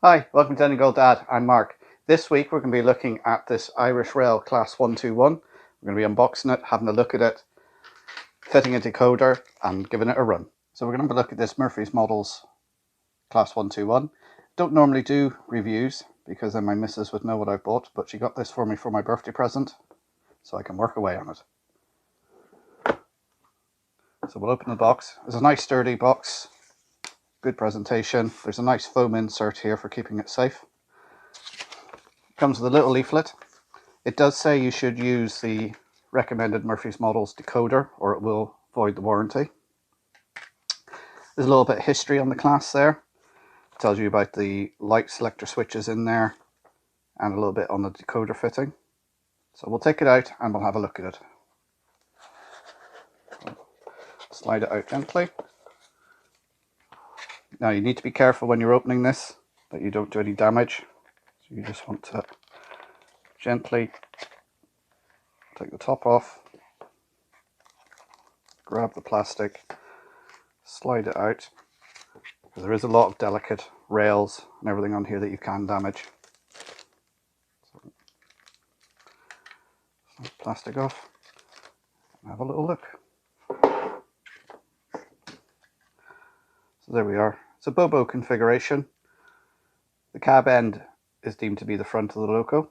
Hi, welcome to Donegal Dad. I'm Mark. This week we're going to be looking at this Irish Rail Class 121. We're going to be unboxing it, having a look at it, fitting a decoder and giving it a run. So we're going to have a look at this Murphy's Models Class 121. Don't normally do reviews because then my missus would know what I've bought, but she got this for me for my birthday present so I can work away on it. So we'll open the box. It's a nice sturdy box, good presentation. There's a nice foam insert here for keeping it safe. Comes with a little leaflet. It does say you should use the recommended Murphy's Models decoder or it will void the warranty. There's a little bit of history on the class there. It tells you about the light selector switches in there and a little bit on the decoder fitting. So we'll take it out and we'll have a look at it. Slide it out gently. Now you need to be careful when you're opening this that you don't do any damage. So you just want to gently take the top off, grab the plastic, slide it out, because there is a lot of delicate rails and everything on here that you can damage. So, plastic off and have a little look. So there we are. It's a Bobo configuration. The cab end is deemed to be the front of the loco.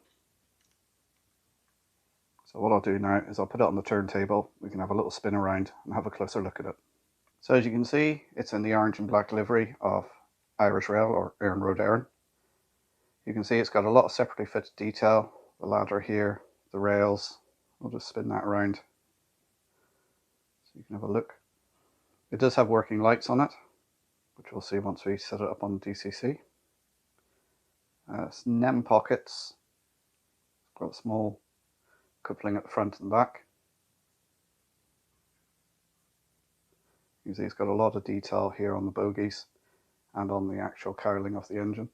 So what I'll do now is I'll put it on the turntable. We can have a little spin around and have a closer look at it. So as you can see, it's in the orange and black livery of Irish Rail or Éireann Road Éireann. You can see it's got a lot of separately fitted detail. The ladder here, the rails. I'll just spin that around so you can have a look. It does have working lights on it, which we'll see once we set it up on DCC. It's NEM pockets. Got a small coupling at the front and back. You see it's got a lot of detail here on the bogies and on the actual cowling of the engine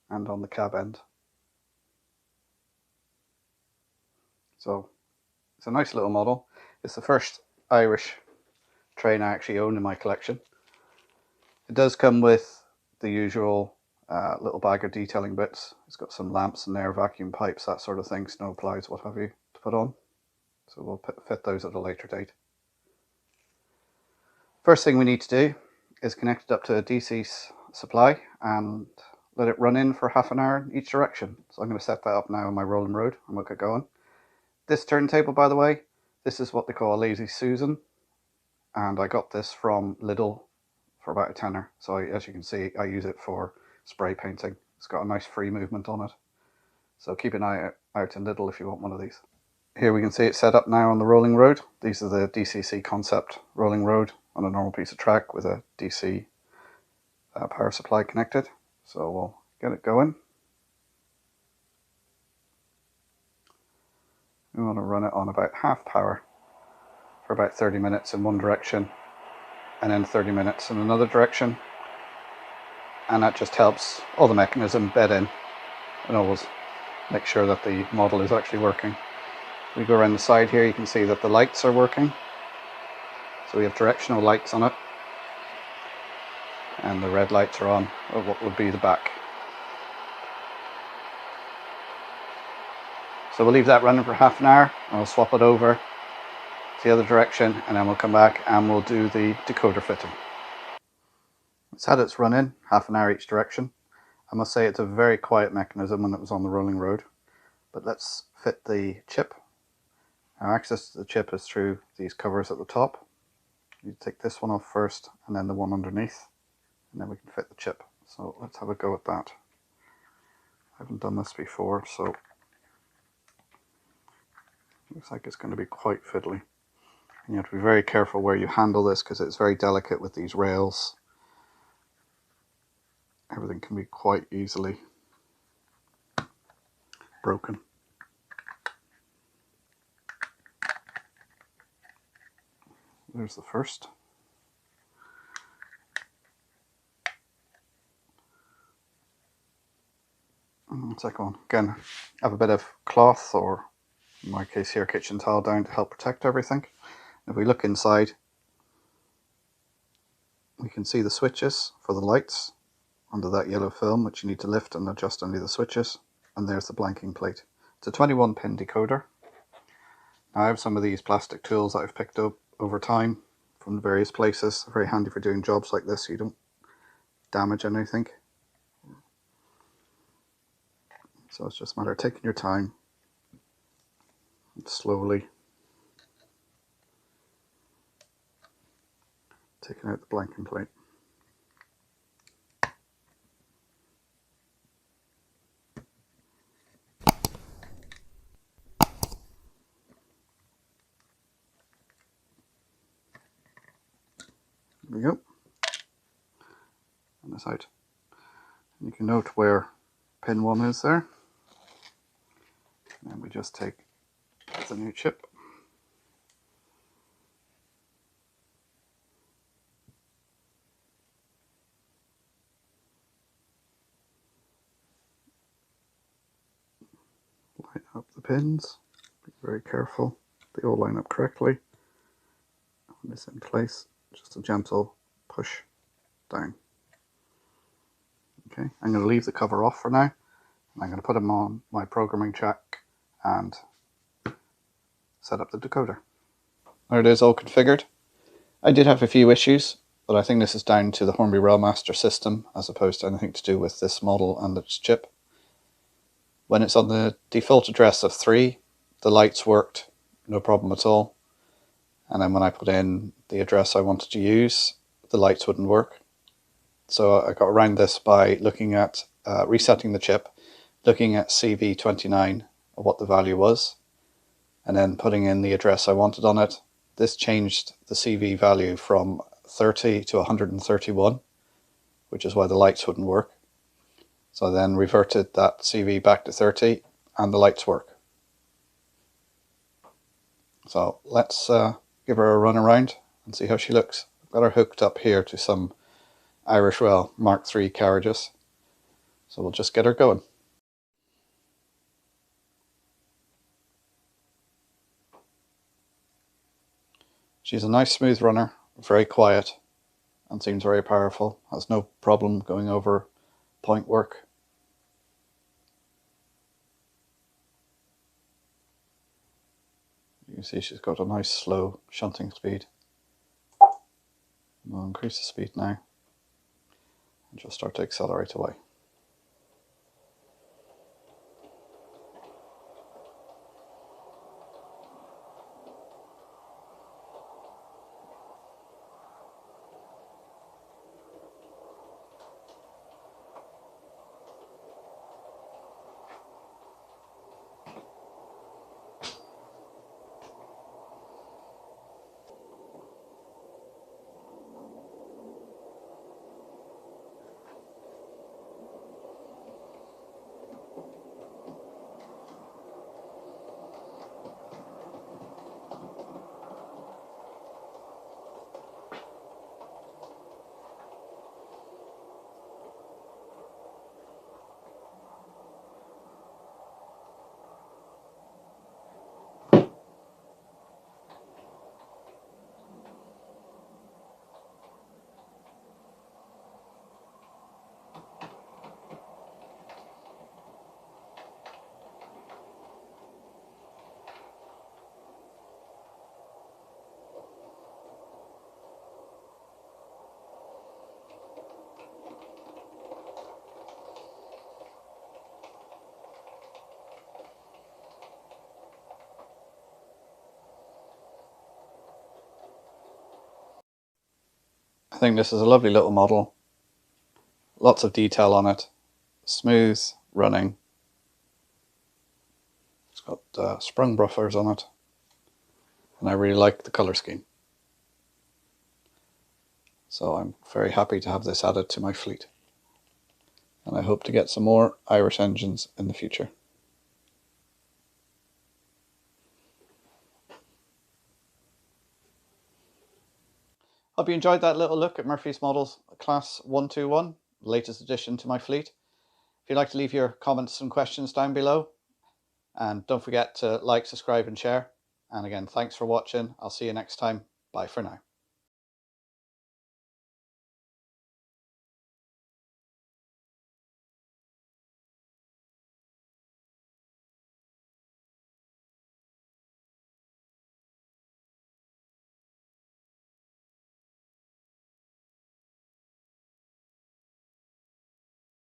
and on the cab end. So it's a nice little model. It's the first Irish train I actually own in my collection. It does come with the usual little bag of detailing bits. It's got some lamps in there, vacuum pipes, that sort of thing, snow ploughs, what have you, to put on. So we'll fit those at a later date. First thing we need to do is connect it up to a DC supply and let it run in for half an hour in each direction. So I'm going to set that up now on my rolling road and we'll get going. This turntable, by the way, this is what they call a Lazy Susan, and I got this from Lidl for about a tenner. So as you can see, I use it for spray painting. It's got a nice free movement on it. So keep an eye out in Lidl if you want one of these. Here we can see it set up now on the rolling road. These are the DCC concept rolling road on a normal piece of track with a DC power supply connected. So we'll get it going. We want to run it on about half power for about 30 minutes in one direction and then 30 minutes in another direction, and that just helps all the mechanism bed in and always make sure that the model is actually working. We go around the side here, you can see that the lights are working. So we have directional lights on it, and the red lights are on what would be the back. So we'll leave that running for half an hour and we'll swap it over to the other direction, and then we'll come back and we'll do the decoder fitting. It's had its run in, half an hour each direction. I must say it's a very quiet mechanism when it was on the rolling road. But let's fit the chip. Our access to the chip is through these covers at the top. You take this one off first and then the one underneath, and then we can fit the chip. So let's have a go at that. I haven't done this before, so looks like it's going to be quite fiddly. And you have to be very careful where you handle this because it's very delicate with these rails. Everything can be quite easily broken. There's the first. And the second one. Again, have a bit of cloth, or in my case here, kitchen towel down to help protect everything. If we look inside, we can see the switches for the lights under that yellow film, which you need to lift and adjust only the switches. And there's the blanking plate. It's a 21 pin decoder. Now I have some of these plastic tools that I've picked up over time from various places. They're very handy for doing jobs like this so you don't damage anything. So it's just a matter of taking your time and slowly taking out the blanking plate. There we go. On this out. And you can note where pin 1 is there. And we just take the new chip. Line up the pins. Be very careful. They all line up correctly. When it's in place, just a gentle push down. Okay, I'm going to leave the cover off for now. I'm going to put them on my programming check and set up the decoder. There it is, all configured. I did have a few issues, but I think this is down to the Hornby Railmaster system as opposed to anything to do with this model and its chip. When it's on the default address of 3, the lights worked, no problem at all. And then when I put in the address I wanted to use, the lights wouldn't work. So I got around this by looking at resetting the chip, looking at CV29 of what the value was, and then putting in the address I wanted on it. This changed the CV value from 30 to 131, which is why the lights wouldn't work. So I then reverted that CV back to 30 and the lights work. So let's give her a run around and see how she looks. I've got her hooked up here to some Irish Rail Mark III carriages. So we'll just get her going. She's a nice smooth runner, very quiet, and seems very powerful. Has no problem going over point work. You can see she's got a nice slow shunting speed. We'll increase the speed now and just start to accelerate away. I think this is a lovely little model. Lots of detail on it. Smooth running. It's got sprung buffers on it. And I really like the colour scheme. So I'm very happy to have this added to my fleet. And I hope to get some more Irish engines in the future. Hope you enjoyed that little look at Murphy's Models Class 121, latest addition to my fleet. If you'd like to leave your comments and questions down below, and don't forget to like, subscribe and share. And again, thanks for watching. I'll see you next time. Bye for now.